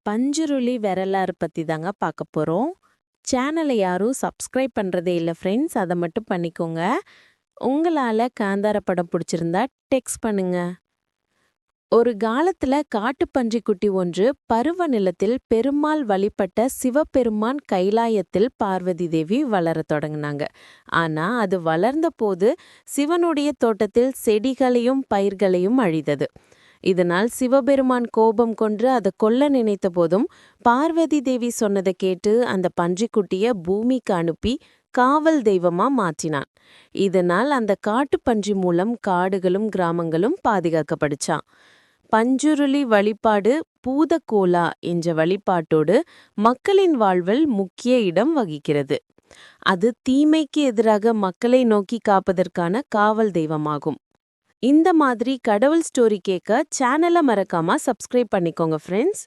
பஞ்சுருளி வரலாறு பத்தி தாங்க பார்க்க போறோம். சேனலை யாரும் சப்ஸ்கிரைப் பண்றதே இல்ல ஃப்ரெண்ட்ஸ். அத மட்டும் பண்ணிக்கோங்க. உங்களால காந்தார படம் பிடிச்சிருந்தா டெக்ஸ்ட் பண்ணுங்க. ஒரு காலத்துல காட்டுப்பன்றி குட்டி ஒன்று பருவ நிலத்தில் பெருமாள் வழிபட்ட சிவபெருமான் கைலாயத்தில் பார்வதி தேவி வளரத் தொடங்குனாங்க. ஆனா அது வளர்ந்த போது சிவனுடைய தோட்டத்தில் செடிகளையும் பயிர்களையும் அழித்தது. இதனால் சிவபெருமான் கோபம் கொண்டு அதை கொல்ல நினைத்த போதும் பார்வதி தேவி சொன்னதை கேட்டு அந்த பன்றிக்குட்டிய பூமிக்கு அனுப்பி காவல் தெய்வமா மாற்றினான். இதனால் அந்த காட்டுப்பன்றி மூலம் காடுகளும் கிராமங்களும் பாதுகாக்கப்படுச்சான். பஞ்சுருளி வழிபாடு பூதகோலா என்ற வழிபாட்டோடு மக்களின் வாழ்வில் முக்கிய இடம் வகிக்கிறது. அது தீமைக்கு எதிராக மக்களை நோக்கி காப்பதற்கான காவல் தெய்வமாகும். இந்த மாதிரி கடவுள் ஸ்டோரி கேட்க சேனலை மறக்காம சப்ஸ்கிரைப் பண்ணிக்கோங்க ஃப்ரெண்ட்ஸ்.